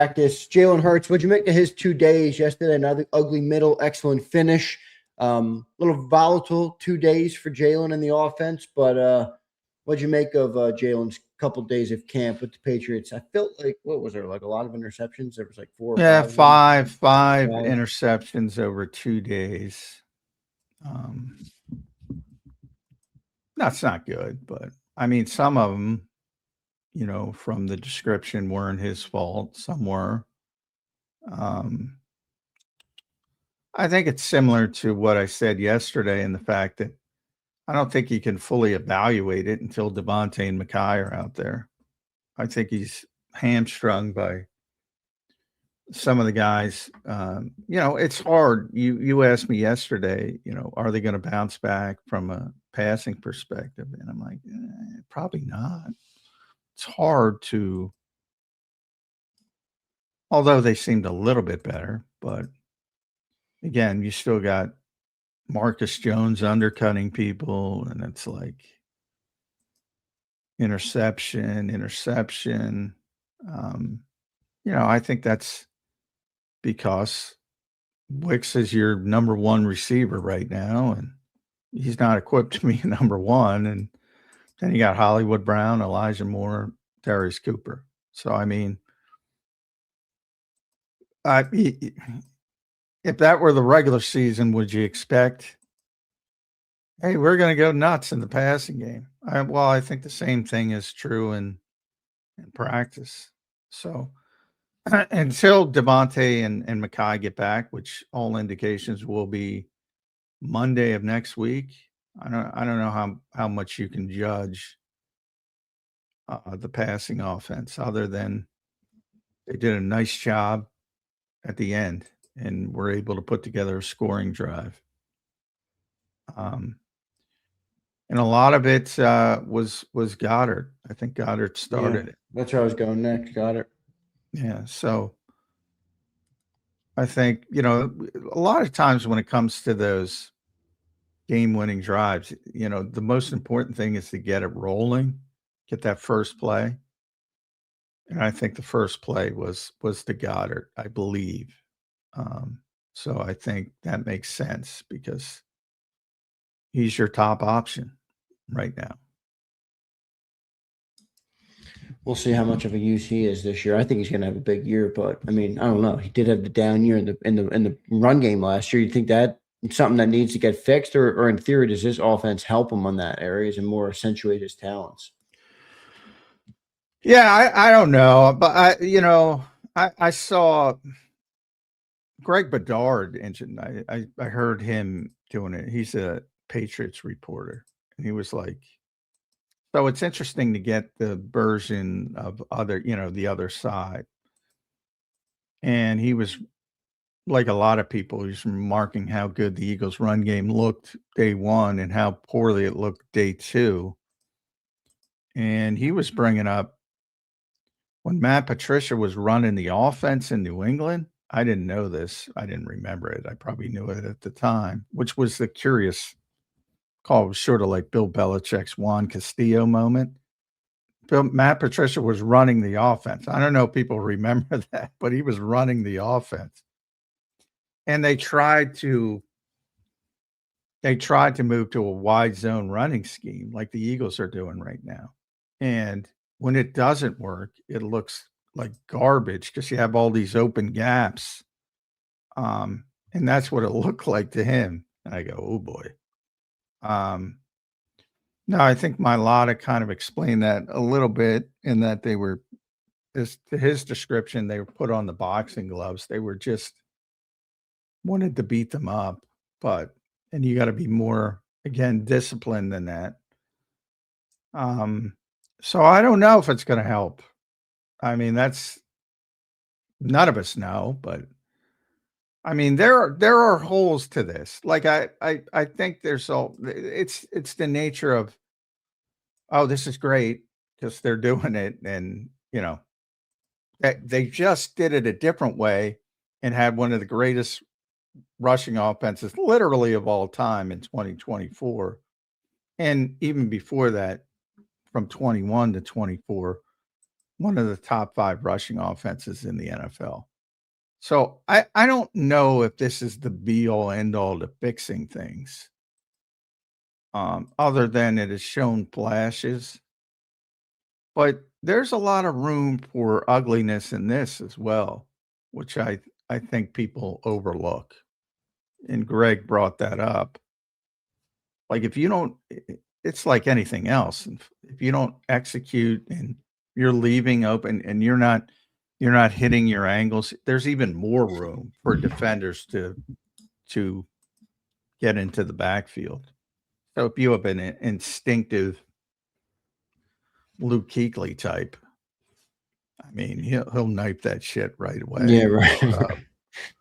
practice. Jalen Hurts, what'd you make of his 2 days yesterday? Another ugly middle, excellent finish. Little volatile 2 days for Jalen in the offense, but what'd you make of Jalen's couple days of camp with the Patriots? I felt like, what was there, like a lot of interceptions? There was like 4 or 5 of them. Five interceptions over 2 days. That's not good, but I mean, some of them, from the description weren't his fault. Some were. I think it's similar to what I said yesterday in the fact that I don't think you can fully evaluate it until DeVonta and Makai are out there. I think he's hamstrung by some of the guys. It's hard. You asked me yesterday, are they going to bounce back from a passing perspective? And I'm like, probably not. It's hard to, although they seemed a little bit better, but again, you still got Marcus Jones undercutting people, and it's like interception. I think that's because Wicks is your number one receiver right now, and he's not equipped to be number one. And then you got Hollywood Brown, Elijah Moore, Darius Cooper. So, I mean, if that were the regular season, would you expect, hey, we're going to go nuts in the passing game? I think the same thing is true in practice. So until DeVonta and Makai get back, which all indications will be Monday of next week, I don't know how much you can judge the passing offense other than they did a nice job at the end and were able to put together a scoring drive. And a lot of it was Goedert. I think Goedert started it. That's where I was going next, Goedert. Yeah, so I think, a lot of times when it comes to those game-winning drives, the most important thing is to get it rolling, get that first play. And I think the first play was the Goedert, I believe. So I think that makes sense because he's your top option right now. We'll see how much of a use he is this year. I think he's going to have a big year, but I mean, I don't know. He did have the down year in the run game last year. You think that something that needs to get fixed, or in theory, does this offense help him on that areas and more accentuate his talents? Yeah, I don't know, but I saw Greg Bedard engine. I heard him doing it. He's a Patriots reporter, and he was like, so it's interesting to get the version of the other side. And he was, like a lot of people, he's remarking how good the Eagles' run game looked day one and how poorly it looked day two. And he was bringing up when Matt Patricia was running the offense in New England. I didn't know this. I didn't remember it. I probably knew it at the time, which was the curious call. It was sort of like Bill Belichick's Juan Castillo moment. Matt Patricia was running the offense. I don't know if people remember that, but he was running the offense. And they tried to move to a wide zone running scheme like the Eagles are doing right now. And when it doesn't work, it looks like garbage because you have all these open gaps. And that's what it looked like to him. And I go, oh boy. No, I think Mailata kind of explained that a little bit in that they were, to his description, they were put on the boxing gloves. They were just wanted to beat them up, and you got to be more, again, disciplined than that. So I don't know if it's going to help. I mean, that's none of us know, but I mean, there are holes to this. Like I think it's the nature of, oh, this is great because they're doing it, and that they just did it a different way and had one of the greatest rushing offenses literally of all time in 2024. And even before that, from 21 to 24, one of the top 5 rushing offenses in the NFL. So I don't know if this is the be all end all to fixing things. Other than it has shown flashes. But there's a lot of room for ugliness in this as well, which I think people overlook. And Greg brought that up. Like if you don't, it's like anything else. If you don't execute and you're leaving open and you're not hitting your angles, there's even more room for defenders to get into the backfield. So if you have an instinctive Luke Kuechly type, I mean, he'll knife that shit right away. Yeah, right.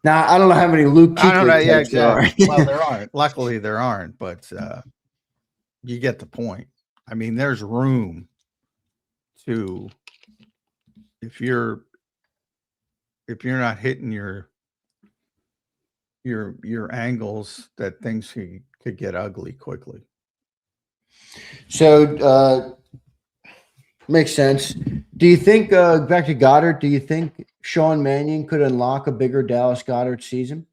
Now, I don't know how many Luke Kuechly I don't know. Yeah, types there are. exactly. Well, there aren't. Luckily, there aren't. But you get the point. I mean, there's room to if you're not hitting your angles, that things could get ugly quickly. So makes sense. Do you think back to Goddard? Do you think Sean Mannion could unlock a bigger Dallas Goedert season?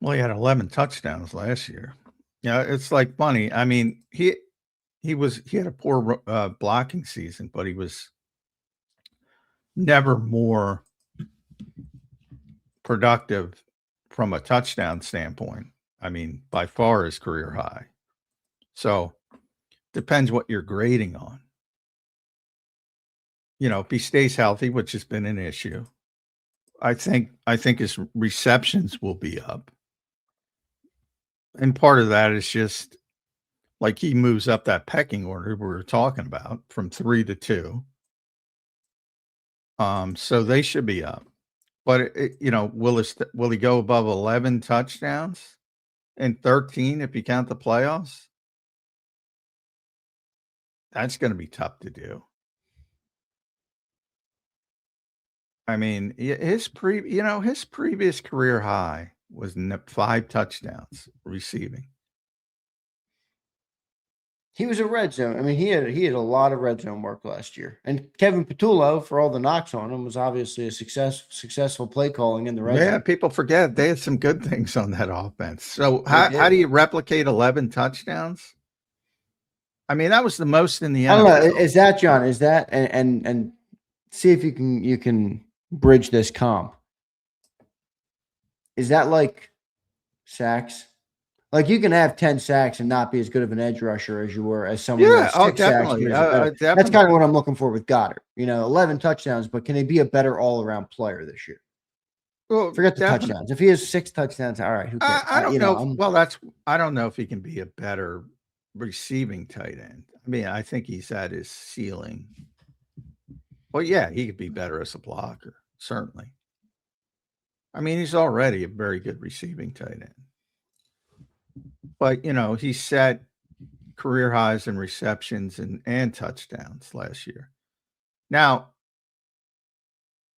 Well, he had 11 touchdowns last year. Yeah, it's like funny. I mean, he had a poor blocking season, but he was never more productive from a touchdown standpoint. I mean, by far his career high. So depends what you're grading on. You know, if he stays healthy, which has been an issue, I think his receptions will be up. And part of that is just like he moves up that pecking order we were talking about from 3 to 2. So they should be up. But will he go above 11 touchdowns and 13 if you count the playoffs? That's going to be tough to do. I mean, his previous career high was 5 touchdowns receiving. He was a red zone. I mean, he had a lot of red zone work last year. And Kevin Patullo, for all the knocks on him, was obviously a successful play calling in the red zone. Yeah, people forget they had some good things on that offense. So how do you replicate 11 touchdowns? I mean, that was the most in the NFL. I don't know. Is that, John? Is that and see if you can bridge this comp. Is that like sacks? Like you can have 10 sacks and not be as good of an edge rusher as you were as someone who has 6 definitely. sacks. That's kind of what I'm looking for with Goddard. 11 touchdowns, but can he be a better all-around player this year? Well, forget the touchdowns. If he has 6 touchdowns, all right. Who cares? I don't know. I don't know if he can be a better receiving tight end. I mean, I think he's at his ceiling. Well, yeah, he could be better as a blocker, certainly. I mean, he's already a very good receiving tight end. But, he set career highs in receptions and touchdowns last year. Now,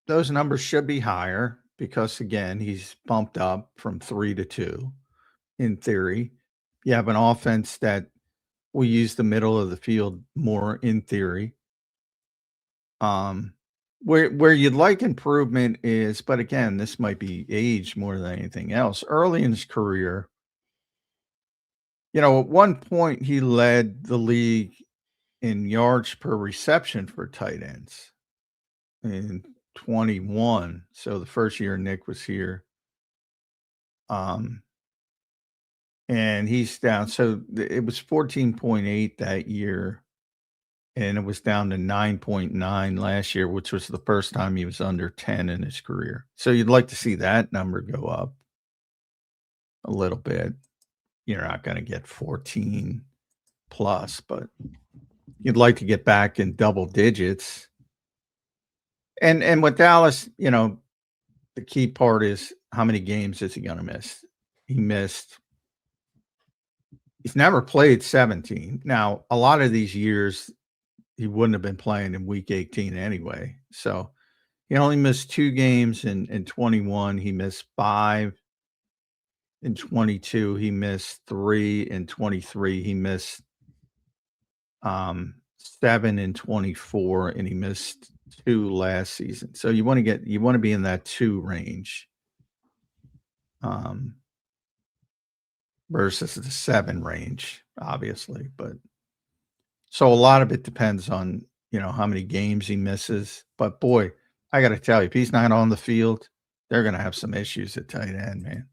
those numbers should be higher because, again, he's bumped up from 3 to 2 in theory. You have an offense that will use the middle of the field more in theory. Where you'd like improvement is, but again, this might be age more than anything else. Early in his career, at one point he led the league in yards per reception for tight ends in 21. So the first year Nick was here. And he's down. So it was 14.8 that year. And it was down to 9.9 last year, which was the first time he was under 10 in his career. So you'd like to see that number go up a little bit. You're not going to get 14 plus, but you'd like to get back in double digits. And with Dallas, the key part is how many games is he going to miss? He's never played 17. Now, a lot of these years, he wouldn't have been playing in week 18 anyway. So he only missed 2 games in 21. He missed 5 in 22. He missed 3 in 23. He missed 7 and 24, and he missed 2 last season. So you want to be in that 2 range. Versus the 7 range, obviously. But so a lot of it depends on, how many games he misses. But boy, I got to tell you, if he's not on the field, they're going to have some issues at tight end, man.